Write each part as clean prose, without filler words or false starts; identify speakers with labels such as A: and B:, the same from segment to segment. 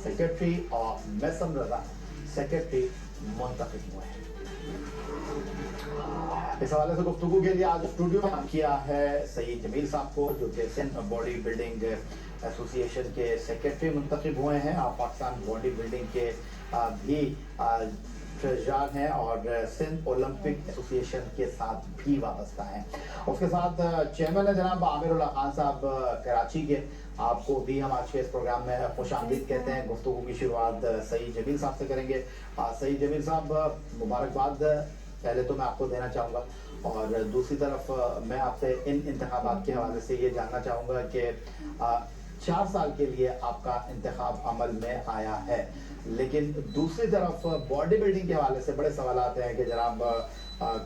A: Secretary और मैसम रजा secretary मुंतखब हुए हैं। इस हवाले से गुफ्तगू के लिए आज स्टूडियो में किया है सईद जमील साहब को, जो कि सिंध बॉडी बिल्डिंग एसोसिएशन के सेक्रेटरी मुंतखब हुए हैं। आप पाकिस्तान बॉडी बिल्डिंग के भी ट्रेजरार हैं और सिंध ओलंपिक एसोसिएशन के साथ भी वाबस्ता हैं। उसके साथ चेयरमैन है जनाब आमिरुल्लाह खान साहब कराची के। आपको भी हम आज के इस प्रोग्राम में खुश आमदीद कहते हैं। गुफ्तगू की शुरुआत सईद जमील साहब से करेंगे। सईद जमील साहब, मुबारकबाद पहले तो मैं आपको देना चाहूँगा, और दूसरी तरफ मैं आपसे इन इंतखाबात के हवाले से ये जानना चाहूँगा कि 4 साल के लिए आपका इंतखाब अमल में आया है, लेकिन दूसरी तरफ बॉडी बिल्डिंग के हवाले से बड़े सवालात हैं कि जनाब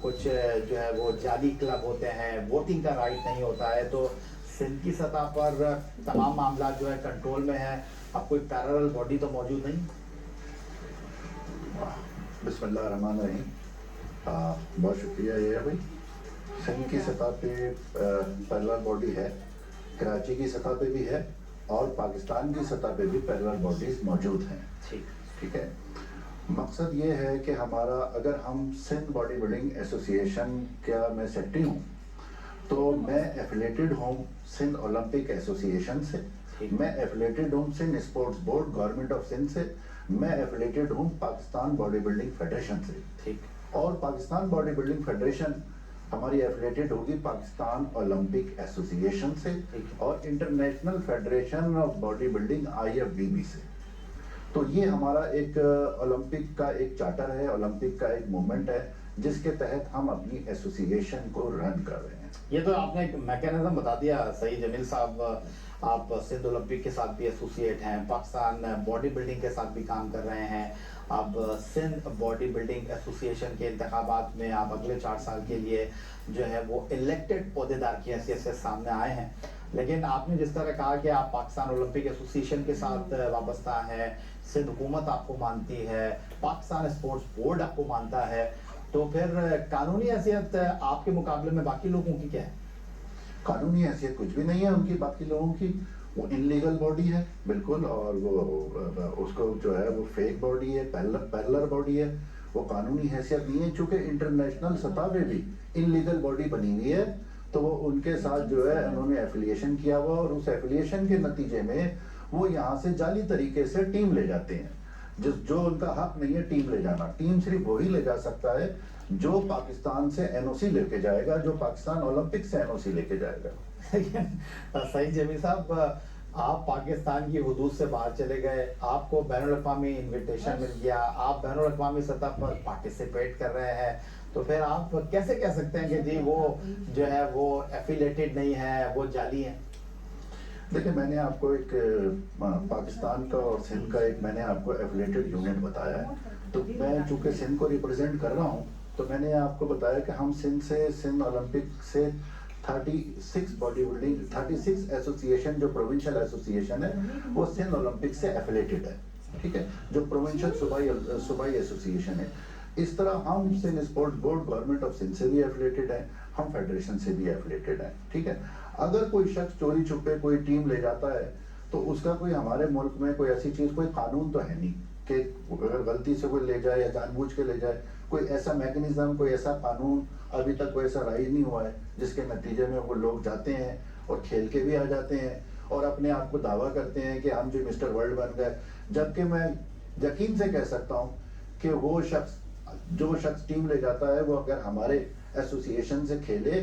A: कुछ जो है वो जाली क्लब होते हैं, वोटिंग का राइट नहीं होता है, तो सिंध की सतह पर तमाम मामला जो है कंट्रोल में है। अब कोई पैरेलल बॉडी तो मौजूद नहीं।
B: बिस्मिल्लाहिर्रहमानिर्रहीम। बहुत शुक्रिया। ये है भाई, सिंध की सतह पे पैरेलल बॉडी है, कराची की सतह पे भी है और पाकिस्तान की सतह पे भी पैरेलल बॉडीज मौजूद हैं। ठीक है। मकसद ये है कि हमारा, अगर हम सिंध बॉडी बिल्डिंग एसोसिएशन का मैं सेक्रेटरी हूँ, तो मैं एफिलेटेड हूँ सिंध ओलंपिक एसोसिएशन से, मैं एफिलेटेड हूँ Sindh Sports Board Government of Sindh से, मैं एफिलेटेड हूँ पाकिस्तान बॉडी बिल्डिंग फेडरेशन से।
A: ठीक।
B: और पाकिस्तान बॉडी बिल्डिंग फेडरेशन हमारी एफिलेटेड होगी पाकिस्तान ओलंपिक एसोसिएशन से और international federation of body building IFBB से। तो ये हमारा एक ओलंपिक का एक चार्टर है, ओलंपिक का एक मूवमेंट है, जिसके तहत हम अपनी एसोसिएशन को रन कर रहे हैं।
A: ये तो आपने एक मैकेनिज्म बता दिया सईद जमील साहब। आप सिंध ओलंपिक के साथ भी एसोसिएट हैं, पाकिस्तान बॉडी बिल्डिंग के साथ भी काम कर रहे हैं। अब सिंध बॉडी बिल्डिंग एसोसिएशन के इंतखाबात में आप अगले 4 साल के लिए जो है वो इलेक्टेड ओहदेदार की हैसियत से सामने आए हैं। लेकिन आपने जिस तरह कहा कि आप पाकिस्तान ओलंपिक एसोसिएशन के साथ वाबस्ता है, सिंध हुकूमत आपको मानती है, पाकिस्तान स्पोर्ट्स बोर्ड आपको मानता है, तो फिर कानूनी हैसियत आपके मुकाबले में बाकी लोगों की क्या है?
B: कानूनी हैसियत कुछ भी नहीं है उनकी, बाकी लोगों की। वो इनलीगल बॉडी है बिल्कुल, और वो उसको जो है वो फेक बॉडी है, पैरेलल बॉडी है, वो कानूनी हैसियत नहीं है। चूंकि इंटरनेशनल सतह पे भी इनलीगल बॉडी बनी हुई है, तो वो उनके साथ जो है उन्होंने एफिलिएशन किया हुआ, और उस एफिलिएशन के नतीजे में वो यहाँ से जाली तरीके से टीम ले जाते हैं, जो उनका हक नहीं है टीम ले जाना। टीम सिर्फ वही ले जा सकता है जो पाकिस्तान से NOC लेके जाएगा, जो पाकिस्तान ओलंपिक से NOC लेके जाएगा।
A: सईद जमील साहब, आप पाकिस्तान की हुदूद से बाहर चले गए, आपको बैनुल अक़वामी इन्विटेशन मिल गया, आप बैनुल अक़वामी सतह पर पार्टिसिपेट कर रहे हैं, तो फिर आप कैसे कह सकते हैं कि जी वो जो है वो एफिलेटेड नहीं है, वो जाली है?
B: देखिए, मैंने आपको एक पाकिस्तान का और सिंध का एक मैंने आपको एफिलेटेड यूनिट बताया है। तो मैं चूंकि सिंध को रिप्रेजेंट कर रहा हूँ, तो मैंने आपको बताया कि हम सिंध ओलंपिक से 36 बॉडी बिल्डिंग 36 एसोसिएशन, जो प्रोविंशियल एसोसिएशन है, वो सिंध ओलंपिक से एफिलेटेड है। ठीक है, जो प्रोविंशियल सूबाई एसोसिएशन है। इस तरह हम Sindh Sports Board Government of Sindh से भी एफिलेटेड है, हम फेडरेशन से भी एफिलेटेड है। ठीक है, अगर कोई शख्स चोरी छुपे कोई टीम ले जाता है, तो उसका कोई, हमारे मुल्क में कोई ऐसी चीज, कोई कानून तो है नहीं कि अगर गलती से कोई ले जाए या जानबूझ के ले जाए, कोई ऐसा मैकेनिज्म, कोई ऐसा कानून अभी तक कोई ऐसा राइज नहीं हुआ है जिसके नतीजे में वो लोग जाते हैं और खेल के भी आ जाते हैं और अपने आप को दावा करते हैं कि हम जो मिस्टर वर्ल्ड बन गए। जबकि मैं यकीन से कह सकता हूँ कि वो शख्स, जो शख्स टीम ले जाता है, वो अगर हमारे एसोसिएशन से खेले,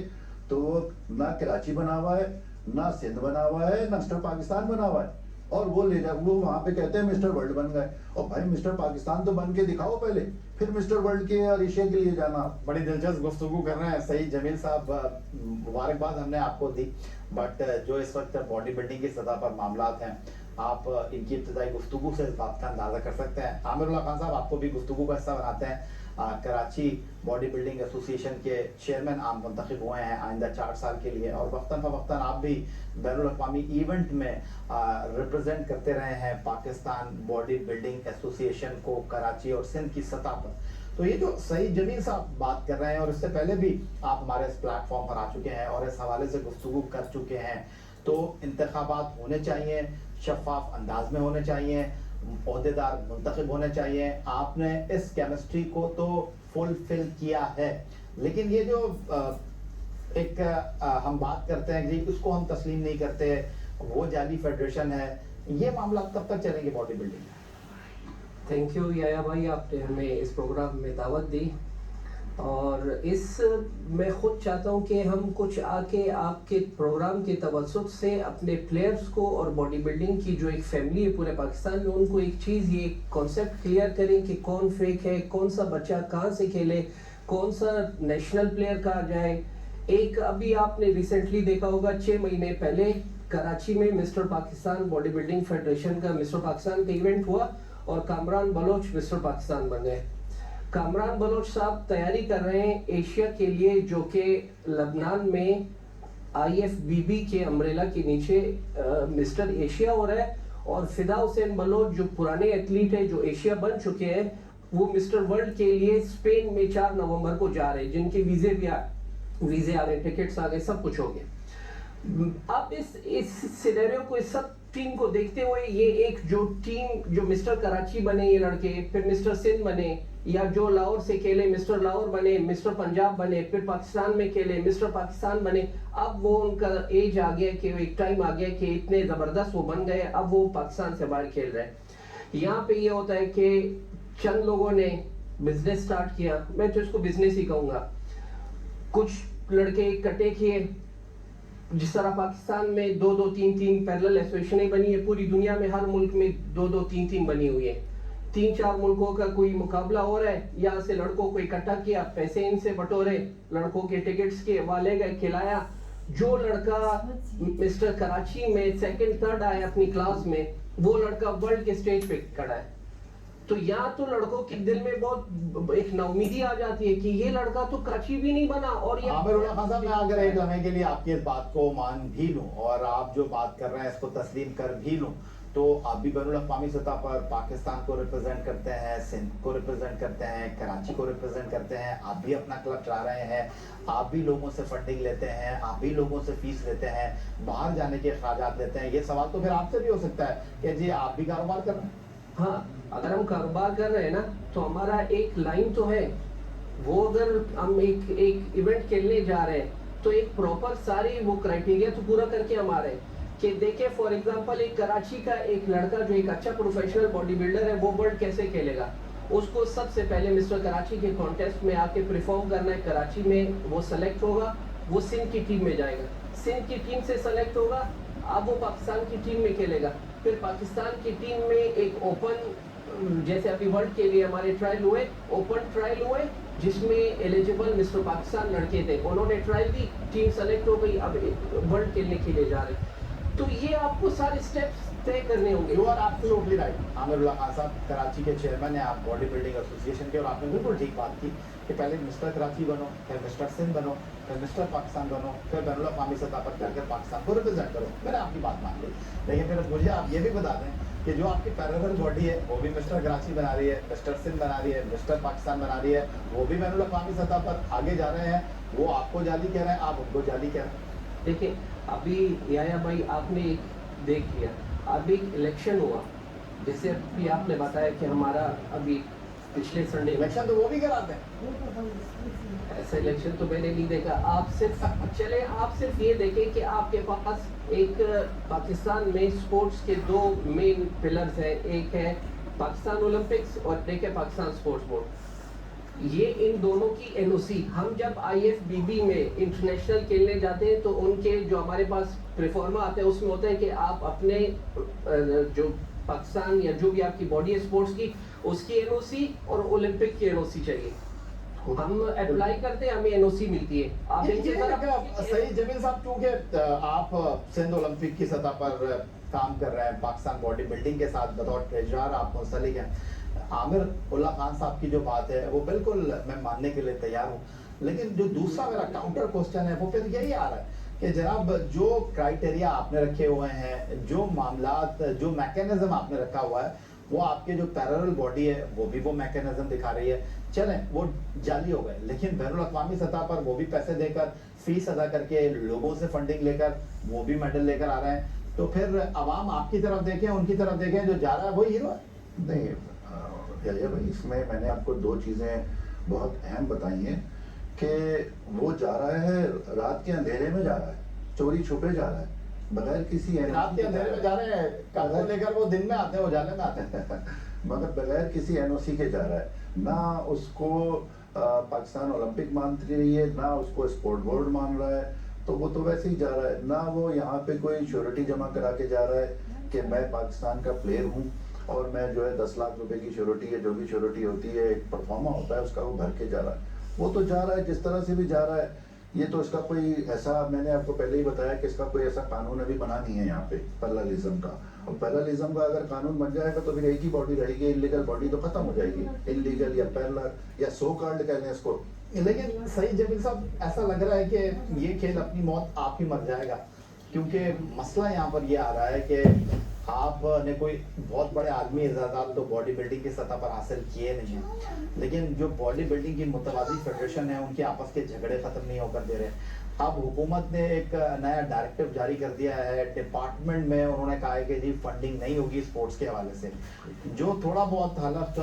B: तो वो ना कराची बना हुआ है, ना सिंध बना हुआ है, ना मिस्टर पाकिस्तान बना हुआ है, और वो वहां पे कहते हैं मिस्टर वर्ल्ड बन गए। और भाई, मिस्टर पाकिस्तान तो बन के दिखाओ पहले, फिर मिस्टर वर्ल्ड के और एशिया के लिए जाना।
A: बड़ी दिलचस्प गुफ्तगू कर रहे हैं सईद जमील साहब, मुबारकबाद हमने आपको दी। बट जो इस वक्त बॉडी बिल्डिंग की सतह पर मामलात हैं, आप इनकी इब्तदाई गुफ्तगू से इस बात का अंदाजा कर सकते हैं। आमिरुल्लाह खान साहब आपको भी गुफ्तगू का हिस्सा बनाते हैं। कराची बॉडी बिल्डिंग एसोसिएशन के चेयरमैन आप मुंतखब हुए हैं आइंदा 4 साल के लिए, और वक्तन फवक्तन आप भी बैनुल अक़वामी इवेंट में रिप्रेजेंट करते रहे हैं पाकिस्तान बॉडी बिल्डिंग एसोसिएशन को कराची और सिंध की सतह पर। तो ये जो सईद जमील साहब बात कर रहे हैं, और इससे पहले भी आप हमारे इस प्लेटफॉर्म पर आ चुके हैं और इस हवाले से गुफ्तगू कर चुके हैं, तो इंतखाबात होने चाहिए, शफाफ अंदाज में होने चाहिए, ओहदेदार मुंतखब होने चाहिए। आपने इस केमिस्ट्री को तो फुलफिल किया है, लेकिन ये जो एक हम बात करते हैं कि उसको हम तस्लीम नहीं करते, वो जाली फेडरेशन है, ये मामला कब तक चलेंगे बॉडी बिल्डिंग में?
C: थैंक यू याया भाई, आपने हमें इस प्रोग्राम में दावत दी, और इस मैं ख़ुद चाहता हूँ कि हम कुछ आके आपके प्रोग्राम के तवज्जुह से अपने प्लेयर्स को और बॉडी बिल्डिंग की जो एक फैमिली है पूरे पाकिस्तान में, उनको एक चीज़, ये कॉन्सेप्ट क्लियर करें कि कौन फेक है, कौन सा बच्चा कहाँ से खेले, कौन सा नेशनल प्लेयर कहा जाए। एक अभी आपने रिसेंटली देखा होगा 6 महीने पहले कराची में mister Pakistan body building federation का मिस्टर पाकिस्तान का इवेंट हुआ और कामरान बलोच मिस्टर पाकिस्तान बन गए। कामरान बलोच साहब तैयारी कर रहे हैं एशिया के लिए, जो कि लबनान में IFBB के अम्ब्रेला के नीचे मिस्टर एशिया हो रहा है, और फिदा हुसैन बलोच जो पुराने एथलीट है जो एशिया बन चुके हैं, वो मिस्टर वर्ल्ड के लिए स्पेन में 4 नवंबर को जा रहे हैं, जिनके वीजे आ गए, टिकट्स आ गए, सब कुछ हो गया। अब इस सिनेरियो को, इस सब टीम को देखते हुए, ये एक जो टीम जो मिस्टर कराची बने ये लड़के, फिर मिस्टर सिंध बने, या जो लाहौर से खेले मिस्टर लाहौर बने, मिस्टर पंजाब बने, फिर पाकिस्तान में खेले मिस्टर पाकिस्तान बने, अब वो उनका एज आ गया कि एक टाइम आ गया कि इतने ज़बरदस्त वो बन गए, अब वो पाकिस्तान से बाहर खेल रहे हैं। यहाँ पे ये होता है कि चंद लोगों ने बिजनेस स्टार्ट किया, मैं तो इसको बिजनेस ही कहूँगा। कुछ लड़के इकट्ठे किए, जिस तरह पाकिस्तान में 2-2, 3-3 पैरेलल एसोसिएशनें बनी है, पूरी दुनिया में हर मुल्क में 2-2, 3-3 बनी हुई है। 3-4 मुल्कों का कोई मुकाबला हो रहा है, यहाँ से लड़कों को इकट्ठा किया, पैसे इनसे बटोरे, लड़कों के टिकट्स के वाले गए, खिलाया। जो लड़का मिस्टर कराची में 2nd 3rd आया अपनी क्लास में, वो लड़का वर्ल्ड के स्टेज पे खड़ा है। तो यहाँ तो लड़कों के दिल में बहुत एक नाउमीदी आ जाती है कि ये लड़का तो कराची भी नहीं बना। और ये
A: आमिर उल्लाह खान साहब, मैं अगर एक लम्हे के लिए आपकी इस बात को मान भी लूं और आप जो बात कर रहे हैं इसको तस्लीम कर भी लूं, तो आप भी बैनुल अक़वामी सतह पर पाकिस्तान को रिप्रेजेंट करते हैं, सिंध को रिप्रेजेंट करते हैं, कराची को रिप्रेजेंट करते हैं, आप भी अपना क्लब चला रहे हैं, आप भी लोगों से फंडिंग लेते हैं, आप भी लोगों से फीस लेते हैं, बाहर जाने के अखराजात लेते हैं। ये सवाल तो फिर आपसे भी हो सकता है कि जी आप भी कारोबार कर रहे हैं।
C: हाँ, अगर हम कारोबार कर रहे हैं ना, तो हमारा एक लाइन तो है, वो अगर हम एक इवेंट खेलने जा रहे हैं तो एक प्रॉपर सारी वो क्राइटेरिया तो पूरा करके हम आ रहे हैं कि देखिए फॉर एग्जांपल एक कराची का एक लड़का जो एक अच्छा प्रोफेशनल बॉडी बिल्डर है, वो वर्ल्ड कैसे खेलेगा, उसको सबसे पहले मिस्टर कराची के कॉन्टेस्ट में आके परफॉर्म करना है। कराची में वो सेलेक्ट होगा, वो सिंध की टीम में जाएगा, सिंध की टीम से सेलेक्ट होगा, अब वो पाकिस्तान की टीम में खेलेगा। फिर पाकिस्तान की टीम में एक ओपन, जैसे अभी वर्ल्ड के लिए हमारे ट्रायल हुए, ओपन ट्रायल हुए, जिसमें एलिजिबल मिस्टर पाकिस्तान लड़के थे, उन्होंने ट्रायल दी, टीम सेलेक्ट हो गई, अब वर्ल्ड खेलने के लिए जा रहे। तो ये आपको सारे स्टेप्स तय करने होंगे।
A: You are absolutely right Aamir Ullah Khan साहब, कराची के चेयरमैन हैं आप बॉडी बिल्डिंग एसोसिएशन के, और आपने बिल्कुल ठीक बात की कि पहले मिस्टर कराची बनो, फिर मिस्टर सिंध बनो, फिर मिस्टर पाकिस्तान बनो, फिर बैनुल अक़वामी सतह पर जाकर पाकिस्तान को रिप्रेजेंट करो। मैंने आपकी बात मान ली, लेकिन फिर मुझे आप ये भी बता दें कि जो आपकी पैरेलल बॉडी है वो भी मिस्टर कराची बना रही है, मिस्टर सिंध बना रही है, मिस्टर पाकिस्तान बना रही है, वो भी बैनुल अक़वामी सतह पर आगे जा रहे हैं, वो आपको जाली कह रहे हैं, आप उनको जाली कह रहे हैं।
C: देखिए अभी याया भाई आपने एक देख लिया, अभी इलेक्शन हुआ, जैसे अभी आपने बताया कि हमारा अभी पिछले संडे
A: इलेक्शन तो वो भी कराते हैं।
C: ऐसा इलेक्शन तो मैंने नहीं देखा। आप सिर्फ ये देखें कि आपके पास एक पाकिस्तान में स्पोर्ट्स के 2 मेन पिलर्स हैं, एक है पाकिस्तान ओलंपिक्स और एक है पाकिस्तान स्पोर्ट्स बोर्ड। ये इन दोनों की NOC, हम जब IFBB में इंटरनेशनल खेलने जाते हैं तो उनके जो हमारे पास प्रीफॉर्मा आते हैं उसमें होता है कि आप अपने जो पाकिस्तान या जो भी आपकी बॉडी है स्पोर्ट्स की, उसकी NOC और ओलंपिक की NOC चाहिए। हम अप्लाई करते हैं, हमें NOC मिलती है। आप इनकी तरफ
A: सही जमील साहब, क्योंकि आप सिंध ओलंपिक की सतह पर काम कर रहे हैं, पाकिस्तान बॉडी बिल्डिंग के साथ बतौर ट्रेजरर आप मुंसलिक हैं। आमिर उल्लाह खान साहब की जो बात है वो बिल्कुल मैं मानने के लिए तैयार हूँ, लेकिन जो दूसरा मेरा काउंटर क्वेश्चन है वो फिर यही आ रहा है कि जनाब जो क्राइटेरिया आपने रखे हुए हैं, जो मामलात, जो मैकेनिज्म आपने रखा हुआ है, वो आपके जो पैरेलल बॉडी है वो भी वो मैकेनिज्म दिखा रही है। चलें वो जाली हो गए, लेकिन बैनुल अक़वामी सतह पर वो भी पैसे देकर, फीस अदा करके, लोगों से फंडिंग लेकर वो भी मेडल लेकर आ रहे हैं। तो फिर अवाम आपकी तरफ देखें, उनकी तरफ देखें, जो जा रहा है वो हीरो है।
B: نہیں یحییٰ بھائی، اس میں نے آپ کو دو چیزیں بہت اہم بتائی ہیں کہ وہ جا رہا ہے رات کے اندھیرے میں جا رہا ہے، چوری چھپے جا رہا ہے، بغیر کسی
A: رات کے اندھیرے میں جا رہے ہیں، کاروں لے کر وہ دن میں آتے ہیں اجالے میں آتے ہیں
B: مگر بغیر کسی این او سی کے جا رہا ہے. نہ اس کو پاکستان اولمپک مانتی رہی ہے، نہ اس کو اسپورٹ بورڈ مان رہا ہے، تو وہ تو ویسے ہی جا رہا ہے. نہ وہ یہاں پہ کوئی شیورٹی جمع کرا کے جا رہا ہے کہ میں پاکستان کا پلیئر ہوں اور میں جو ہے 10 لاکھ روپے کی شیورٹی ہے، جو بھی شیورٹی ہوتی ہے ایک پرفارما ہوتا ہے اس کا، وہ بھر کے جا رہا ہے. وہ تو جا رہا ہے جس طرح سے بھی جا رہا ہے. یہ تو اس کا کوئی ایسا، میں نے آپ کو پہلے ہی بتایا کہ اس کا کوئی ایسا قانون ابھی بنا نہیں ہے یہاں پہ پیراللزم کا. اور پیراللزم کا اگر قانون بن جائے گا تو پھر ایک ہی باڈی رہے گی، انلیگل باڈی تو ختم ہو جائے گی. انلیگل یا پیرلر یا سو کارڈ کہہ لیں اس کو.
A: لیکن سعید جمیل صاحب، ایسا لگ رہا ہے کہ یہ کھیل اپنی موت آپ ہی مر جائے گا، کیونکہ مسئلہ یہاں پر یہ آ رہا ہے کہ آپ نے کوئی بہت بڑے عالمی اعزازات تو باڈی بلڈنگ کی سطح پر حاصل کیے نہیں ہیں، لیکن جو باڈی بلڈنگ کی متوازی فیڈریشن ہے ان کے آپس کے جھگڑے ختم نہیں ہو کر دے رہے. اب حکومت نے ایک نیا ڈائریکٹو جاری کر دیا ہے ڈپارٹمنٹ میں، انہوں نے کہا ہے کہ جی فنڈنگ نہیں ہوگی اسپورٹس کے حوالے سے. جو تھوڑا بہت حلف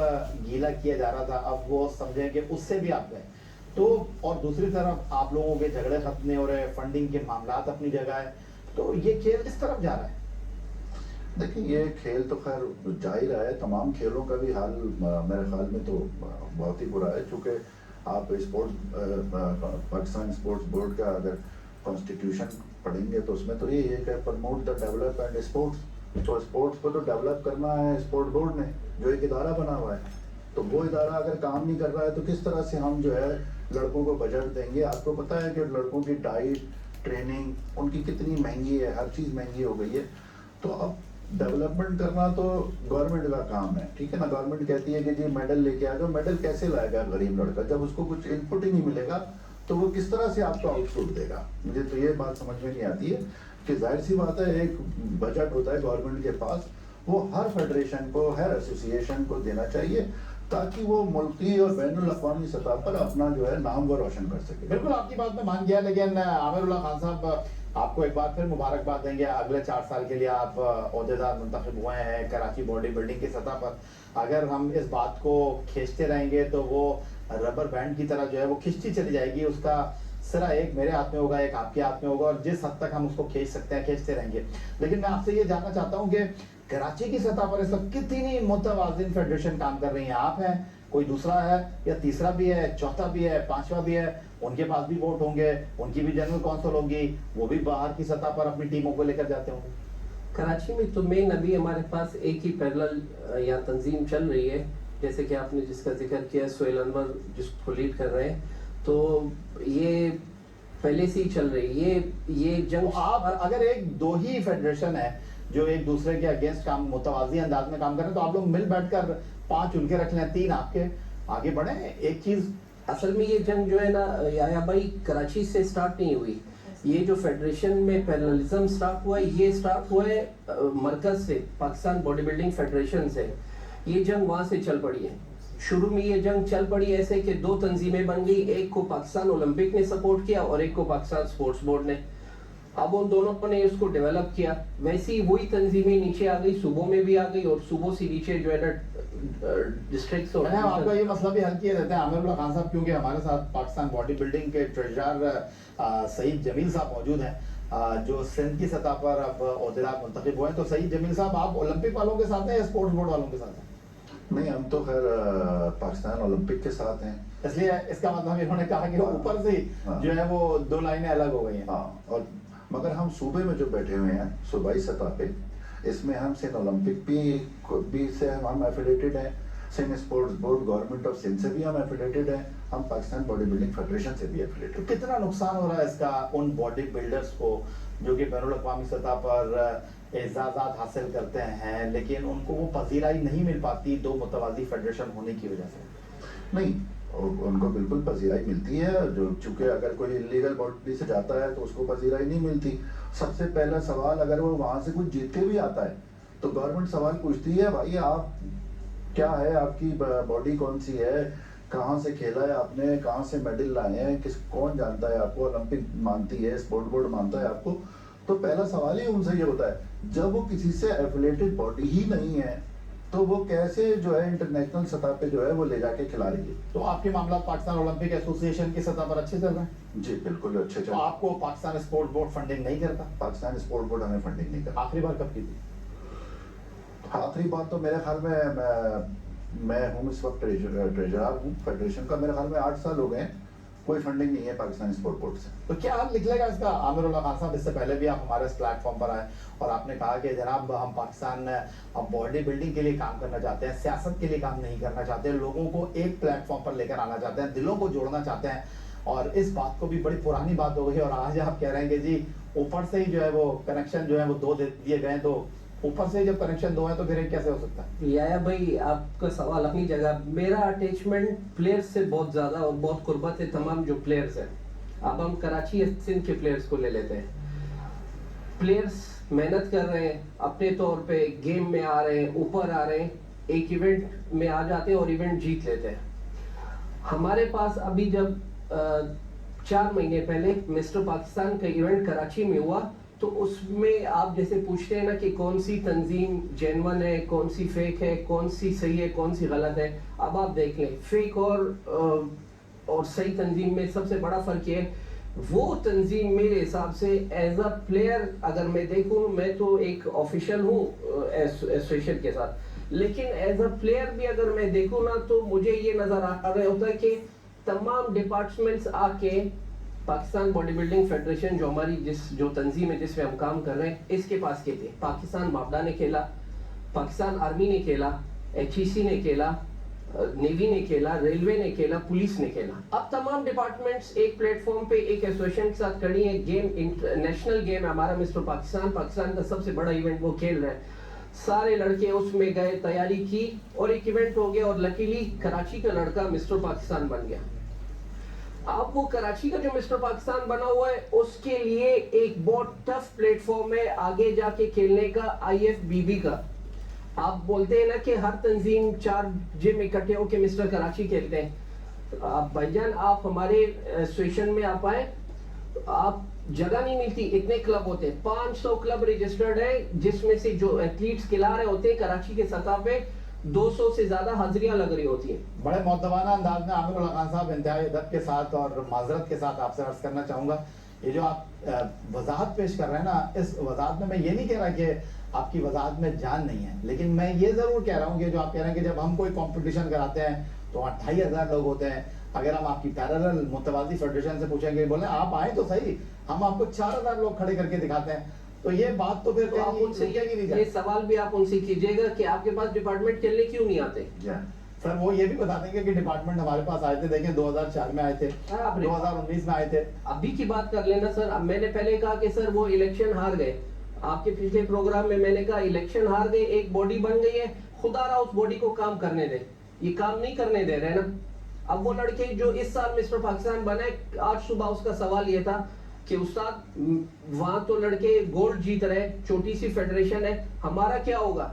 A: گیلا کیا جا رہا تھا اب وہ سمجھیں کہ اس سے بھی آپ گئے تو، اور دوسری طرف آپ لوگوں کے جھگڑے ختم نہیں ہو رہے، فنڈنگ کے معاملات اپنی جگہ ہے، تو یہ کھیل کس طرف جا رہا ہے؟
B: دیکھیں یہ کھیل تو خیر جا ہی رہا ہے. تمام کھیلوں کا بھی حال میرے خیال میں تو بہت ہی برا ہے. چونکہ آپ اسپورٹس پاکستان اسپورٹس بورڈ کا اگر کانسٹیٹیوشن پڑھیں گے تو اس میں تو یہی ہے کہ promote the develop and sports. تو اسپورٹس کو تو ڈیولپ کرنا ہے اسپورٹ بورڈ نے، جو ایک ادارہ بنا ہوا ہے. تو وہ ادارہ اگر کام نہیں کر رہا ہے تو کس طرح سے ہم جو ہے لڑکوں کو بجٹ دیں گے؟ آپ کو پتہ ہے کہ لڑکوں کی ڈائٹ، ٹریننگ ان کی کتنی مہنگی ہے، ہر چیز مہنگی ہو گئی ہے. تو اب ڈیولپمنٹ کرنا تو گورنمنٹ کا کام ہے، ٹھیک ہے نا. گورنمنٹ کہتی ہے کہ جی میڈل لے کے آ جاؤ. میڈل کیسے لائے گا غریب لڑکا جب اس کو کچھ ان پٹ ہی نہیں ملے گا؟ تو وہ کس طرح سے آپ کو آؤٹ پٹ دے گا؟ مجھے تو یہ بات سمجھ میں نہیں آتی ہے کہ ظاہر سی بات ہے ایک بجٹ ہوتا ہے گورنمنٹ کے پاس، وہ ہر فیڈریشن کو، ہر ایسوسیشن کو دینا چاہیے تاکہ وہ ملکی اور بین الاقوامی سطح پر اپنا جو ہے نام وہ روشن کر سکے.
A: بالکل آپ کی بات میں مان گیا، لیکن عامر اللہ خان صاحب آپ کو ایک بار پھر مبارکباد دیں گے. اگلے 4 سال کے لیے آپ عہدیدار منتخب ہوئے ہیں کراچی باڈی بلڈنگ کی سطح پر. اگر ہم اس بات کو کھینچتے رہیں گے تو وہ ربر بینڈ کی طرح جو ہے وہ کھینچتی چلی جائے گی. اس کا سرا ایک میرے ہاتھ میں ہوگا، ایک آپ کے ہاتھ میں ہوگا، اور جس حد تک ہم اس کو کھینچ سکتے ہیں کھینچتے رہیں گے. لیکن میں آپ سے یہ جاننا چاہتا ہوں کہ کراچی کی سطح پر اس وقت کتنی متوازن فیڈریشن کام کر رہی ہیں؟ آپ ہیں، کوئی دوسرا ہے یا تیسرا بھی ہے، چوتھا بھی ہے، پانچواں بھی ہے؟ ان کے پاس بھی ووٹ ہوں گے، ان کی بھی جنرل کونسل ہوگی، وہ بھی باہر کی سطح پر اپنی ٹیموں کو لے کر جاتے ہوں گے.
C: کراچی میں تو مین ابھی ہمارے پاس ایک ہی پیرلل یا تنظیم چل رہی ہے، جیسے کہ آپ نے جس کا ذکر کیا سہیل انور جس کو لیڈ کر رہے ہیں. تو یہ پہلے سے ہی چل رہی ہے یہ جنگ.
A: آپ اگر ایک دو ہی فیڈریشن ہے جو ایک دوسرے کے اگینسٹ کام متوازی انداز میں کام کریں تو آپ لوگ مل بیٹھ کر 5 ان کے رکھ لیں، 3 آپ کے، آگے بڑھیں. ایک چیز
C: اصل میں یہ جنگ جو ہے نا یحییٰ بھائی کراچی سے سٹارٹ نہیں ہوئی. یہ جو فیڈریشن میں پیراللزم سٹارٹ ہوا ہے یہ سٹارٹ ہوا ہے مرکز سے، پاکستان باڈی بلڈنگ فیڈریشن سے. یہ جنگ وہاں سے چل پڑی ہے. شروع میں یہ جنگ چل پڑی ایسے کہ 2 تنظیمیں بن گئی، ایک کو پاکستان اولمپک نے سپورٹ کیا اور ایک کو پاکستان سپورٹس بورڈ نے. اب ان دونوں نے اس کو ڈیولپ کیا. ویسی وہی تنظیمیں نیچے آ گئی، صوبوں میں بھی آ گئی اور صوبوں سے نیچے جو ہے نا ڈسٹرکٹس. اور
A: آپ کا یہ مسئلہ بھی حل کیا دیتے ہیں عامر اللہ خان صاحب، کیونکہ ہمارے ساتھ پاکستان باڈی بلڈنگ کے ٹریجرر سعید جمیل صاحب موجود ہیں جو سندھ کی سطح پر اب عہدیدار منتخب ہوئے ہیں. تو سعید جمیل صاحب آپ اولمپک والوں کے ساتھ ہیں یا اسپورٹس بورڈ والوں کے ساتھ ہیں؟
B: نہیں، ہم تو خیر پاکستان اولمپک کے ساتھ ہیں.
A: اس لیے اس کا مطلب انہوں نے کہا کہ اوپر سے جو ہے وہ 2 لائنیں الگ ہو گئی ہیں.
B: ہاں، اور مگر ہم صوبے میں جو بیٹھے ہوئے ہیں صوبائی سطح پہ، اس میں ہم سندھ اولمپک بھی سے ہم ایفیلیٹڈ ہیں، Sindh sports board government of Sindh سے بھی ہم ایفیلیٹڈ ہیں، ہم پاکستان باڈی بلڈنگ فیڈریشن سے بھی ایفیلیٹڈ.
A: کتنا نقصان ہو رہا ہے اس کا ان باڈی بلڈرز کو جو کہ بین الاقوامی سطح پر اعزازات حاصل کرتے ہیں لیکن ان کو وہ پذیرائی نہیں مل پاتی 2 متوازی فیڈریشن ہونے کی وجہ سے؟
B: نہیں، ان کو بالکل پذیرائی ملتی ہے. جو چونکہ اگر کوئی انلیگل باڈی سے جاتا ہے تو اس کو پذیرائی نہیں ملتی. سب سے پہلا سوال اگر وہ وہاں سے کچھ جیت کے بھی آتا ہے تو گورنمنٹ سوال پوچھتی ہے بھائی آپ کیا ہے، آپ کی باڈی کون سی ہے، کہاں سے کھیلا ہے آپ نے، کہاں سے میڈل لائے ہیں، کون جانتا ہے آپ کو، اولمپک مانتی ہے، اسپورٹ بورڈ مانتا ہے آپ کو. تو پہلا سوال ہی ان سے یہ ہوتا ہے. جب وہ کسی سے ایفیلیٹڈ باڈی ہی نہیں ہے तो वो कैसे जो है इंटरनेशनल सतह पे जो है वो ले जाके खिला रही है।
A: तो आपके मामला पाकिस्तान ओलंपिक एसोसिएशन की सतह पर अच्छे चल रहे हैं?
B: जी बिल्कुल अच्छे
A: तो
B: चल।
A: आपको पाकिस्तान स्पोर्ट्स बोर्ड फंडिंग नहीं करता?
B: पाकिस्तान स्पोर्ट बोर्ड हमें फंडिंग नहीं करता।
A: आखिरी बार कब की थी?
B: आखिरी बात तो मेरे ख्याल में मैं हूँ इस वक्त ट्रेजरर हूँ फेडरेशन का, मेरे ख्याल में 8 साल हो गए हैं, कोई फंडिंग नहीं है पाकिस्तान स्पोर्ट बोर्ड से।
A: तो क्या आप निकलेगा इसका? आमिर उल्लाह खान साहब, इससे पहले भी आप हमारे इस प्लेटफॉर्म पर आए और आपने कहा कि जनाब हम पाकिस्तान अब बॉडी बिल्डिंग के लिए काम करना चाहते हैं, सियासत के लिए काम नहीं करना चाहते, लोगों को एक प्लेटफॉर्म पर लेकर आना चाहते हैं, दिलों को जोड़ना चाहते हैं। और इस बात को भी बड़ी पुरानी बात हो गई और आज आप कह रहे हैं कि जी ऊपर से ही जो है वो कनेक्शन जो है वो 2 दे दिए गए, तो ऊपर से ही जब कनेक्शन 2 है तो फिर एक कैसे हो सकता है?
C: याया भाई आपका सवाल अपनी जगह, मेरा अटैचमेंट प्लेयर्स से बहुत ज़्यादा और बहुत कुर्बत है तमाम जो प्लेयर्स हैं। अब हम कराची सिंध के प्लेयर्स को ले लेते हैं। प्लेयर्स मेहनत कर रहे हैं, अपने तौर पे गेम में आ रहे हैं, ऊपर आ रहे हैं, एक इवेंट में आ जाते हैं और इवेंट जीत लेते हैं। हमारे पास अभी जब 4 महीने पहले मिस्टर पाकिस्तान का इवेंट कराची में हुआ, तो उसमें आप जैसे पूछते हैं ना कि कौन सी तंजीम जेन्युइन है, कौन सी फेक है, कौन सी सही है, कौन सी गलत है। अब आप देख लें फेक और सही तंजीम में सबसे बड़ा फर्क ये है, वो तंजीम मेरे हिसाब से एज अ प्लेयर अगर मैं देखूं, मैं तो एक ऑफिशियल हूँ एसोसिएशन के साथ, लेकिन एज अ प्लेयर भी अगर मैं देखूं ना तो मुझे ये नजर आ रहा होता है कि तमाम डिपार्टमेंट्स आके पाकिस्तान बॉडी बिल्डिंग फेडरेशन जो हमारी जो तंजीम है जिसमें हम काम कर रहे हैं, इसके पास के थे। पाकिस्तान मापड़ा ने खेला, पाकिस्तान आर्मी ने खेला, HEC ने खेला, नेवी ने खेला, रेलवे ने खेला, पुलिस ने खेला। अब तमाम डिपार्टमेंट्स एक प्लेटफॉर्म पे एक एसोसिएशन के साथ खड़ी है। गेम इंटरनेशनल गेम है हमारा मिस्टर पाकिस्तान, पाकिस्तान का सबसे बड़ा इवेंट वो खेल रहे हैं। सारे लड़के उसमें गए, तैयारी की और एक इवेंट हो गया और लकीली कराची का लड़का मिस्टर पाकिस्तान बन गया। अब वो कराची का जो मिस्टर पाकिस्तान बना हुआ है उसके लिए एक बहुत टफ प्लेटफॉर्म है आगे जाके खेलने का IFBB का। आप बोलते हैं ना कि हर तंजीम 4 जिम इकट्ठे होके मिस्टर कराची खेलते हैं। आप भाईजान आप हमारे एसोसिएशन में आप आए, आप जगह नहीं मिलती, इतने क्लब होते हैं, 500 क्लब रजिस्टर्ड है, जिसमें से जो एथलीट्स खिला रहे होते हैं कराची के सतह पे 200 से ज्यादा हाजिरियां लग रही होती हैं।
A: बड़े मुअद्दबाना अंदाज में आमिर उल्लाह खान साहब, इंतहाई अदब के साथ और माजरत के साथ आपसे अर्ज करना चाहूँगा, ये जो आप वजाहत पेश कर रहे हैं ना, इस वजाहत में मैं ये नहीं कह रहा कि आपकी वजाहत में जान नहीं है, लेकिन मैं ये ज़रूर कह रहा हूँ कि जो आप कह रहे हैं कि जब हम कोई कंपटीशन कराते हैं तो 25,000 लोग होते हैं। अगर हम आपकी पैरेलल मुतवाज़ी फेडरेशन से पूछेंगे, बोले आप आए तो सही, हम आपको 4,000 लोग खड़े करके दिखाते हैं, तो ये बात तो फिर
C: तो आप उनसे ये सवाल भी आप उनसे कीजिएगा कि आपके पास डिपार्टमेंट खेलने क्यों नहीं आते।
A: सर वो ये भी बता देंगे कि डिपार्टमेंट हमारे पास आए थे, देखें 2004 में आए थे, 2019 में आए थे।
C: अभी की बात कर लेना सर। अब मैंने पहले कहा कि सर वो इलेक्शन हार गए, आपके पिछले प्रोग्राम में मैंने कहा इलेक्शन हार गए, एक बॉडी बन गई है, खुदा रहा उस बॉडी को काम करने दे, ये काम नहीं करने दे रहे ना। अब वो लड़के जो इस साल मिस्टर पाकिस्तान बने, आज सुबह उसका सवाल ये था कि उस्ताद वहां तो लड़के गोल्ड जीत रहे, छोटी सी फेडरेशन है, हमारा क्या होगा।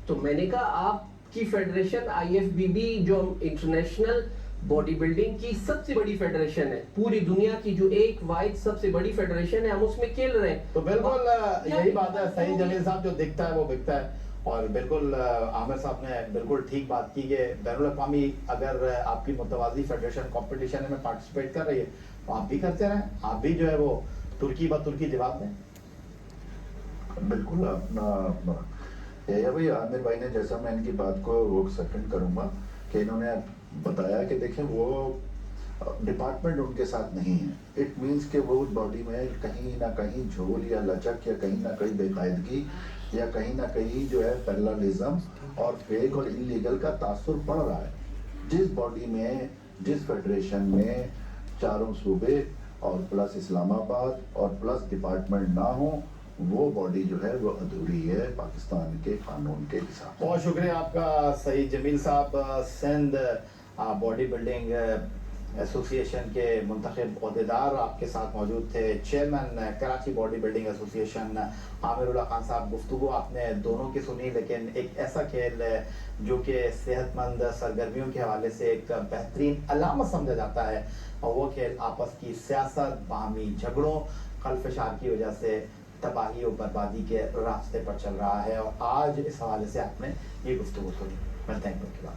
C: तो मैंने कहा आपकी फेडरेशन IFBB जो इंटरनेशनल बॉडी बिल्डिंग की सबसे बड़ी फेडरेशन है, पूरी दुनिया की जो एक वाइड सबसे बड़ी फेडरेशन है, हम उसमें खेल रहे हैं।
A: तो बिल्कुल यही बात है, सही जमील साहब, जो दिखता है वो बिकता है। और बिल्कुल आमिर साहब ने बिल्कुल ठीक बात की कि बैनुल-अक़वामी अगर आपकी मुतवाज़ी फेडरेशन कंपटीशन में पार्टिसिपेट कर रही है तो आप भी करते रहें, आप भी जो है वो तुर्की ब तुर्की जवाब दें।
B: बिल्कुल अपना या भाई आमिर भाई ने, जैसा मैं इनकी बात को वो सेकंड करूंगा कि इन्होंने बताया कि देखें वो डिपार्टमेंट उनके साथ नहीं है। इट मीन्स कि वो उस बॉडी में कहीं ना कहीं झोल या लचक या कहीं ना कहीं बेकायदगी या कहीं ना कहीं जो है पैरेललिज्म और फेक और इलीगल का तासुर पड़ रहा है। जिस बॉडी में, जिस फेडरेशन में चारों सूबे और प्लस इस्लामाबाद और प्लस डिपार्टमेंट ना हो, वो बॉडी जो है वो अधूरी है पाकिस्तान के कानून के हिसाब से।
A: बहुत शुक्रिया आपका सईद जमील साहब। सिंध बॉडी बिल्डिंग एसोसिएशन के मुंतखब ओहदेदार आपके साथ मौजूद थे। Chairman Karachi body building association Aamir Ullah Khan साहब, गुफ्तगू आपने दोनों की सुनी, लेकिन एक ऐसा खेल जो कि सेहतमंद सरगर्मियों के हवाले से एक बेहतरीन अलामत समझा जाता है, और वो खेल आपस की सियासत, बाहमी झगड़ों, खलफशार की वजह से तबाही और बर्बादी के रास्ते पर चल रहा है, और आज इस हवाले से आपने ये गुफ्तगू सुनी। मिलते हैं एक बार।